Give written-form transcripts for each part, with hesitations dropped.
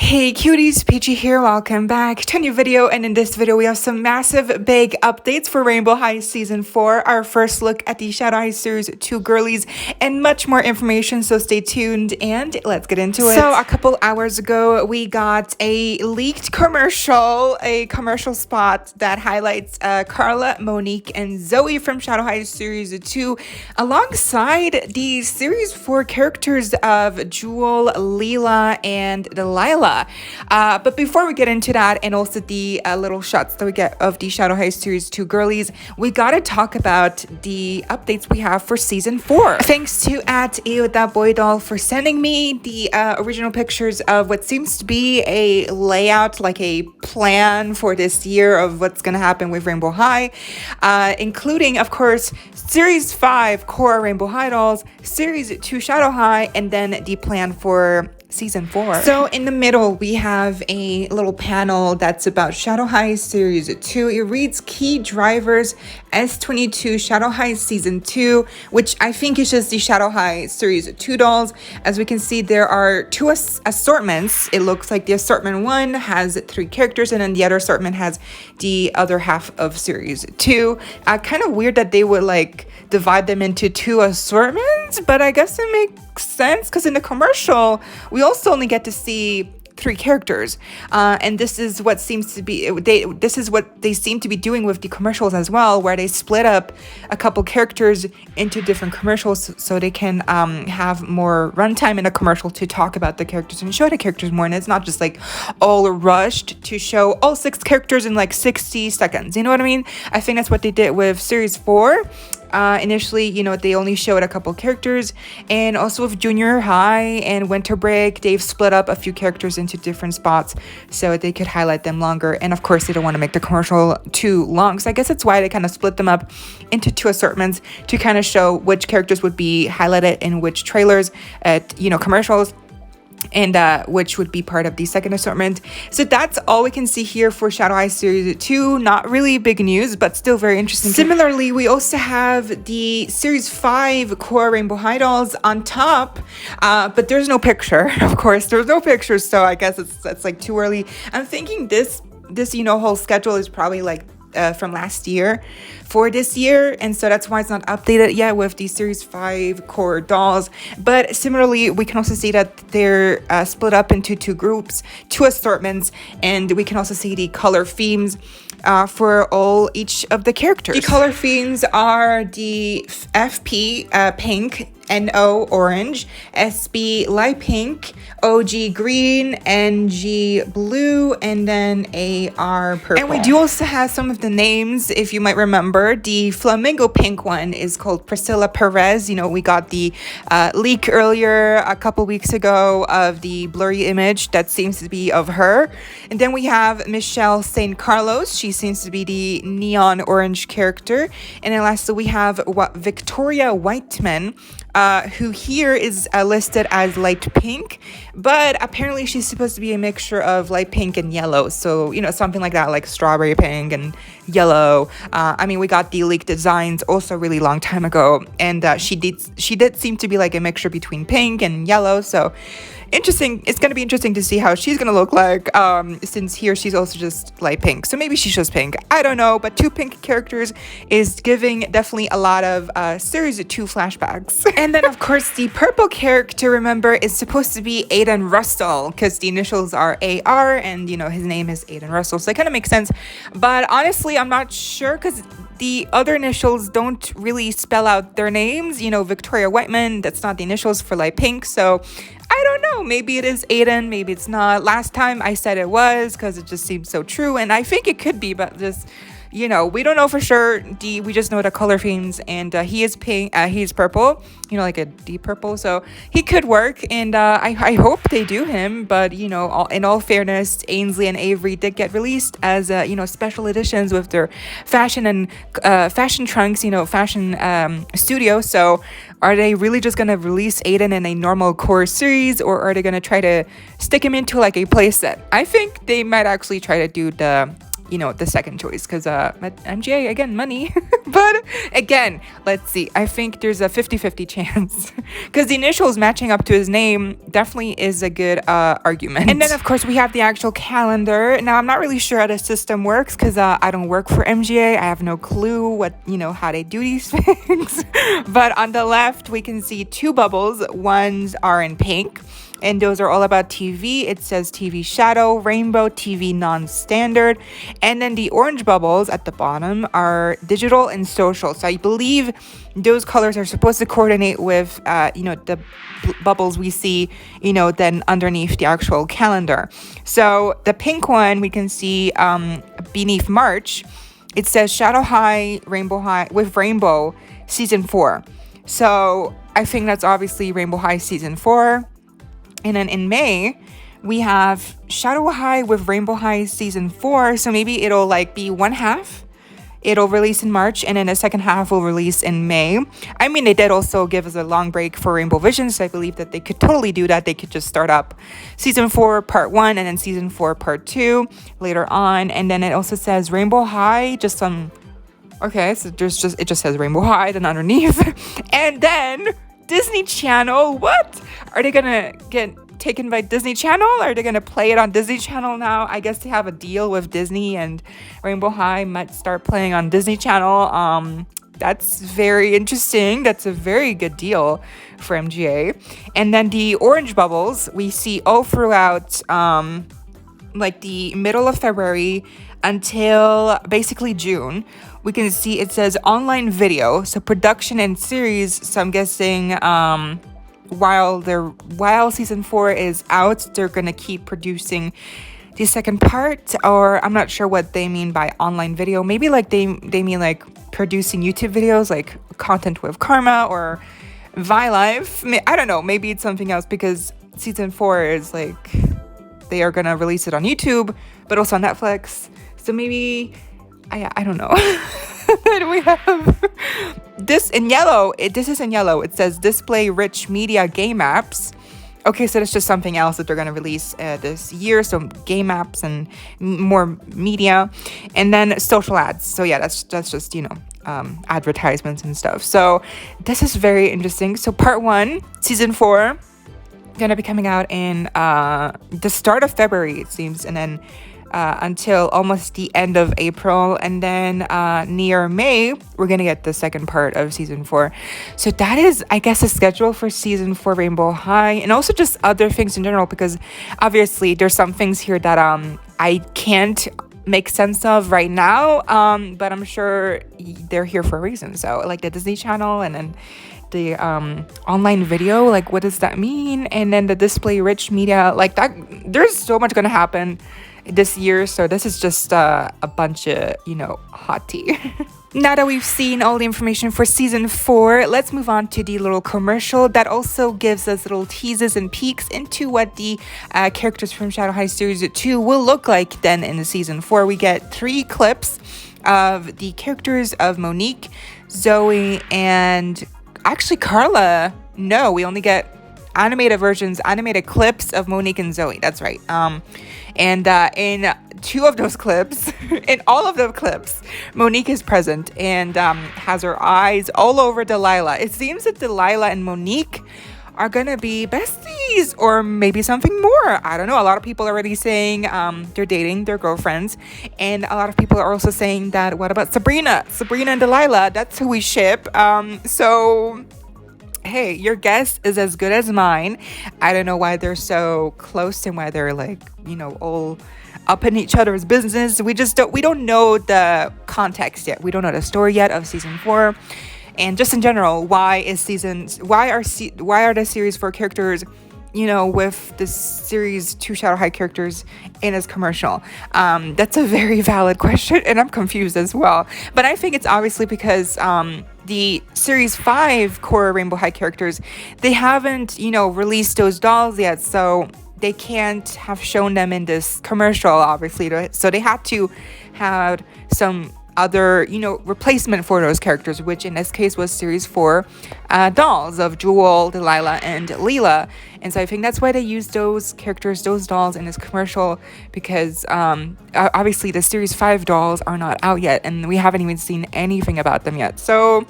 Hey cuties, PeachY here, welcome back to a new video, and in this video we have some massive big updates for Rainbow High Season 4, our first look at the Shadow High Series 2 girlies, and much more information, so stay tuned and let's get into it. So a couple hours ago we got a leaked commercial, spot that highlights Carla, Monique, and Zoe from Shadow High Series 2 alongside the Series 4 characters of Jewel, Leela, and Delilah. But before we get into that, and also the little shots that we get of the Shadow High Series 2 girlies, we gotta talk about the updates we have for Season 4. Thanks to @EodaBoyDoll for sending me the original pictures of what seems to be a layout, like a plan for this year of what's gonna happen with Rainbow High, including, of course, Series 5 core Rainbow High dolls, Series 2 Shadow High, and then the plan for Season 4. So in the middle, we have a little panel that's about Shadow High Series 2. It reads Key Drivers S22 Shadow High Season 2, which I think is just the Shadow High Series 2 dolls. As we can see, there are two assortments. It looks like the assortment 1 has 3 characters, and then the other assortment has the other half of Series 2. Kind of weird that they would like divide them into 2 assortments, but I guess it makes sense because in the commercial we also only get to see 3 characters, and this is what seems to be this is what they seem to be doing with the commercials as well, where they split up a couple characters into different commercials so they can have more runtime in a commercial to talk about the characters and show the characters more, and it's not just like all rushed to show all 6 characters in like 60 seconds, you know what I mean? I think that's what they did with Series 4. Initially, you know, they only showed a couple characters, and also with Junior High and Winter Break, they've split up a few characters into different spots so they could highlight them longer. And of course, they don't want to make the commercial too long, so I guess that's why they kind of split them up into 2 assortments to kind of show which characters would be highlighted in which trailers at, you know, commercials, and which would be part of the second assortment. So that's all we can see here for Shadow High Series 2. Not really big news, but still very interesting. Similarly, we also have the Series 5 core Rainbow High dolls on top, but there's no picture. Of course, there's no picture, so I guess it's like too early. I'm thinking this you know, whole schedule is probably like from last year for this year, and so that's why it's not updated yet with the Series 5 core dolls. But similarly, we can also see that they're split up into 2 groups, 2 assortments, and we can also see the color themes for each of the characters. The color themes are the FP pink, NO orange, SB light pink, OG green, NG blue, and then AR purple. And we do also have some of the names, if you might remember. The flamingo pink one is called Priscilla Perez. You know, we got the leak earlier a couple weeks ago of the blurry image that seems to be of her. And then we have Michelle St. Carlos. She seems to be the neon orange character. And then lastly, we have Victoria Whiteman, who here is listed as light pink, but apparently she's supposed to be a mixture of light pink and yellow, so you know, something like that, like strawberry pink and yellow. I mean, we got the leaked designs also a really long time ago, and she did seem to be like a mixture between pink and yellow, so interesting. It's going to be interesting to see how she's going to look like, since here she's also just light pink. So maybe she's just pink. I don't know, but 2 pink characters is giving definitely a lot of Series 2 flashbacks. And then, of course, the purple character, remember, is supposed to be Aiden Russell, because the initials are AR, and, you know, his name is Aiden Russell. So it kind of makes sense. But honestly, I'm not sure, because the other initials don't really spell out their names. You know, Victoria Whiteman, that's not the initials for light pink. So I don't know, maybe it is Aiden, maybe it's not. Last time I said it was because it just seemed so true, and I think it could be, but just, you know, we don't know for sure. We just know the color themes, and he is pink, he's purple, you know, like a deep purple, so he could work, and I hope they do him. But you know, in all fairness, Ainsley and Avery did get released as you know, special editions with their fashion and fashion trunks, you know, fashion studio. So are they really just gonna release Aiden in a normal core series, or are they gonna try to stick him into like a playset? I think they might actually try to do the the second choice, because MGA, again, money. But again, let's see, I think there's a 50-50 chance, because the initials matching up to his name definitely is a good argument. And then of course we have the actual calendar. Now I'm not really sure how the system works, because I don't work for MGA. I have no clue what how they do these things. But on the left we can see two bubbles. Ones are in pink, and those are all about TV. It says TV Shadow, Rainbow, TV Non-Standard. And then the orange bubbles at the bottom are digital and social. So I believe those colors are supposed to coordinate with, the bubbles we see, then underneath the actual calendar. So the pink one, we can see beneath March, it says Shadow High, Rainbow High, with Rainbow Season 4. So I think that's obviously Rainbow High Season 4. And then in May, we have Shadow High with Rainbow High Season 4. So maybe it'll be one half. It'll release in March, and then the second half will release in May. I mean, they did also give us a long break for Rainbow Vision, so I believe that they could totally do that. They could just start up Season 4 Part 1 and then Season 4 Part 2 later on. And then it also says Rainbow High, just some... Okay, so it just says Rainbow High, then underneath. And then... Disney Channel, what? Are they gonna get taken by Disney Channel? Are they gonna play it on Disney Channel now? I guess they have a deal with Disney, and Rainbow High might start playing on Disney Channel. That's very interesting. That's a very good deal for MGA. And then the orange bubbles we see all throughout the middle of February until basically June. We can see it says online video, so production and series. So I'm guessing while Season 4 is out, they're gonna keep producing the second part, or I'm not sure what they mean by online video. Maybe they mean producing YouTube videos, like Content with Karma or ViLive. I don't know, maybe it's something else, because Season 4 is they are gonna release it on YouTube, but also on Netflix. So maybe I don't know. Then we have this in yellow. This is in yellow. It says display rich media game apps. Okay, so that's just something else that they're going to release this year. So game apps and more media. And then social ads. So yeah, that's just, advertisements and stuff. So this is very interesting. So Part 1, Season 4, going to be coming out in the start of February, it seems. And then until almost the end of April, and then near May we're gonna get the second part of Season 4. So that is, I guess, a schedule for Season 4 Rainbow High, and also just other things in general, because obviously there's some things here that I can't make sense of right now, but I'm sure they're here for a reason. So the Disney Channel, and then the online video, what does that mean? And then the display rich media, that there's so much gonna happen this year. So this is just a bunch of hot tea. Now that we've seen all the information for Season 4, let's move on to the little commercial that also gives us little teases and peeks into what the characters from Shadow High Series 2 will look like then in the Season 4. We get 3 clips of the characters of Monique, Zoe, and actually Carla. No, we only get animated clips of Monique and Zoe. That's right. And in 2 of those clips, in all of the clips, Monique is present and has her eyes all over Delilah. It seems that Delilah and Monique are gonna be besties, or maybe something more. I don't know. A lot of people are already saying they're dating, they're girlfriends, and a lot of people are also saying that, what about Sabrina and Delilah? That's who we ship. So hey, your guess is as good as mine. I don't know why they're so close and why they're all up in each other's business. We don't know the context yet. We don't know the story yet of Season 4. And just in general, why are the Series 4 characters, with the Series 2 Shadow High characters in this commercial? That's a very valid question, and I'm confused as well. But I think it's obviously because the Series 5 core Rainbow High characters, they haven't, released those dolls yet, so they can't have shown them in this commercial, obviously. So they had to have some other, replacement for those characters, which in this case was series 4 dolls of Jewel, Delilah, and Leela. And so I think that's why they used those characters, those dolls in this commercial, because obviously the series 5 dolls are not out yet, and we haven't even seen anything about them yet. So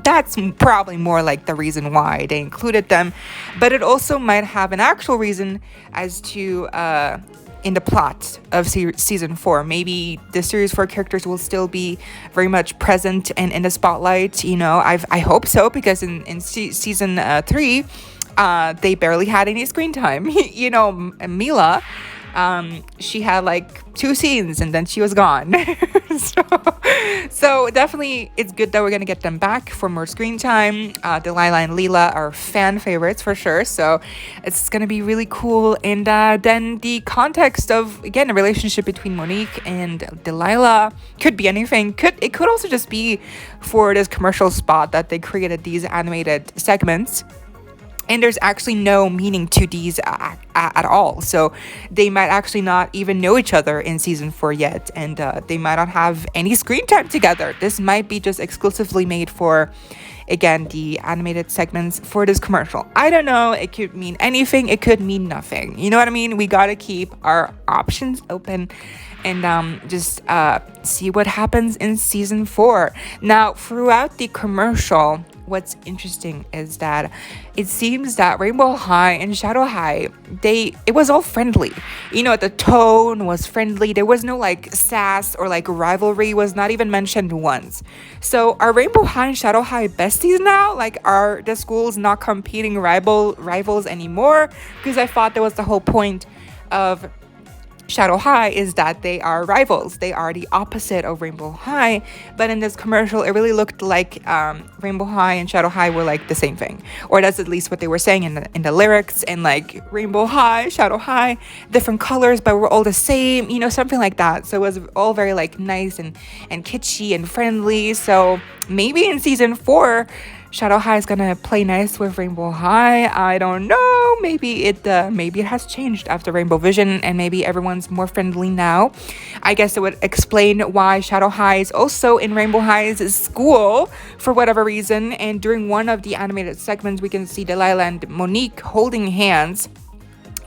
that's probably more like the reason why they included them, but it also might have an actual reason as to in the plot of season 4. Maybe the series 4 characters will still be very much present and in the spotlight. I hope so, because in season 3 they barely had any screen time. Mila, she had like 2 scenes and then she was gone. so definitely it's good that we're gonna get them back for more screen time. Delilah and Leela are fan favorites for sure, so it's gonna be really cool. And then the context of, again, a relationship between Monique and Delilah could be anything. It could also just be for this commercial spot that they created these animated segments, and there's actually no meaning to these at all. So they might actually not even know each other in season 4 yet, and they might not have any screen time together. This might be just exclusively made for, again, the animated segments for this commercial. I don't know. It could mean anything. It could mean nothing. You know what I mean? We gotta keep our options open and just see what happens in season 4. Now, throughout the commercial, what's interesting is that it seems that Rainbow High and Shadow High, it was all friendly. The tone was friendly. There was no like sass or like rivalry, was not even mentioned once. So are Rainbow High and Shadow High besties now? Like, are the schools not competing rivals anymore? Because I thought that was the whole point of Shadow High, is that they are rivals. They are the opposite of Rainbow High. But in this commercial, it really looked like Rainbow High and Shadow High were like the same thing, or that's at least what they were saying in the lyrics. And like Rainbow High, Shadow High, different colors, but we're all the same, something like that. So it was all very like nice and kitschy and friendly. So maybe in season 4, Shadow High is gonna play nice with Rainbow High. I don't know. Maybe it has changed after Rainbow Vision, and maybe everyone's more friendly now. I guess it would explain why Shadow High is also in Rainbow High's school for whatever reason. And during one of the animated segments, we can see Delilah and Monique holding hands,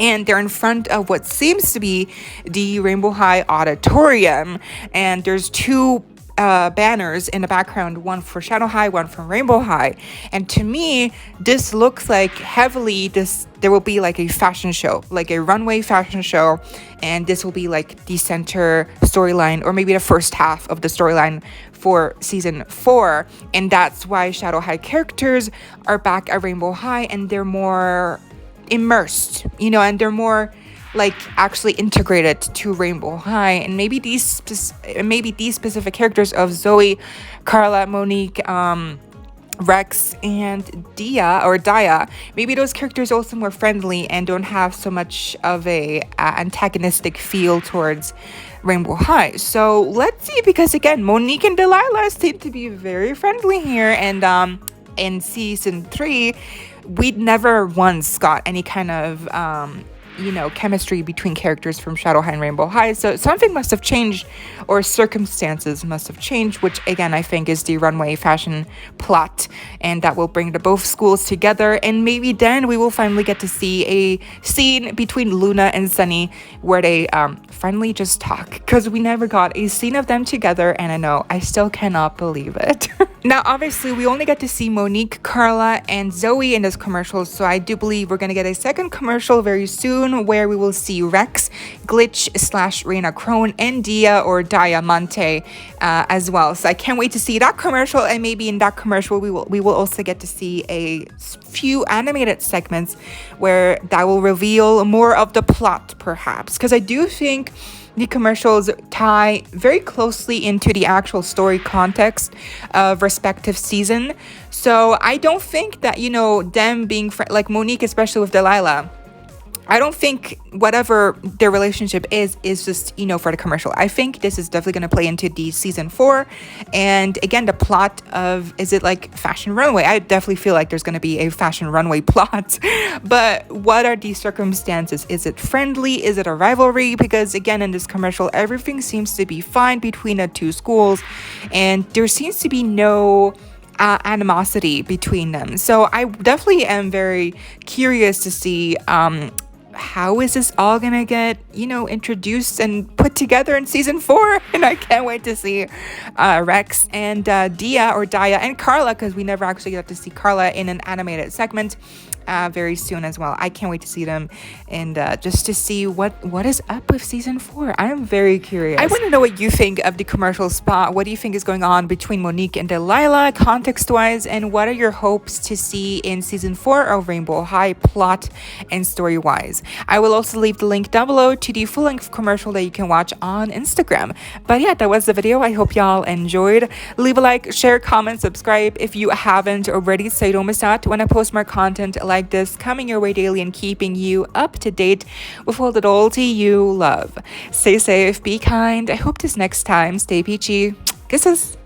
and they're in front of what seems to be the Rainbow High auditorium, and there's 2 banners in the background, one for Shadow High, one for Rainbow High. And to me, this looks like heavily there will be like a fashion show, like a runway fashion show, and this will be like the center storyline, or maybe the first half of the storyline for season 4. And that's why Shadow High characters are back at Rainbow High, and they're more immersed, and they're more like actually integrated to Rainbow High. And maybe these specific characters of Zoe, Carla, Monique, Rex, and Daya, maybe those characters also more friendly and don't have so much of a antagonistic feel towards Rainbow High. So let's see, because again, Monique and Delilah seem to be very friendly here, and in season 3 we'd never once got any kind of chemistry between characters from Shadow High and Rainbow High. So something must have changed, or circumstances must have changed, which again I think is the runway fashion plot, and that will bring the both schools together. And maybe then we will finally get to see a scene between Luna and Sunny where they finally just talk, because we never got a scene of them together, and I know I still cannot believe it. Now obviously we only get to see Monique, Carla, and Zoe in this commercial, so I do believe we're gonna get a second commercial very soon where we will see Rex, Glitch / Reina Crone, and Diamante as well. So I can't wait to see that commercial, and maybe in that commercial we will also get to see a few animated segments where that will reveal more of the plot, perhaps, because I do think the commercials tie very closely into the actual story context of respective season. So I don't think that them being like Monique, especially with Delilah, I don't think whatever their relationship is just, for the commercial. I think this is definitely going to play into the season 4. And again, the plot of, is it like fashion runway? I definitely feel like there's going to be a fashion runway plot. But what are these circumstances? Is it friendly? Is it a rivalry? Because again, in this commercial, everything seems to be fine between the two schools. And there seems to be no animosity between them. So I definitely am very curious to see how is this all gonna get introduced and put together in season 4. And I can't wait to see Rex and Daya and Carla, because we never actually got to see Carla in an animated segment very soon as well. I can't wait to see them, and just to see what is up with season 4. I am very curious. I want to know what you think of the commercial spot. What do you think is going on between Monique and Delilah context wise, and what are your hopes to see in season 4 of Rainbow High, plot and story wise? I will also leave the link down below to the full-length commercial that you can watch on Instagram. But yeah, that was the video. I hope y'all enjoyed. Leave a like, share, comment, subscribe if you haven't already, so you don't miss out when I post more content like this coming your way daily and keeping you up to date with all the loyalty you love. Stay safe, be kind. I hope this next time stay peachy. Kisses.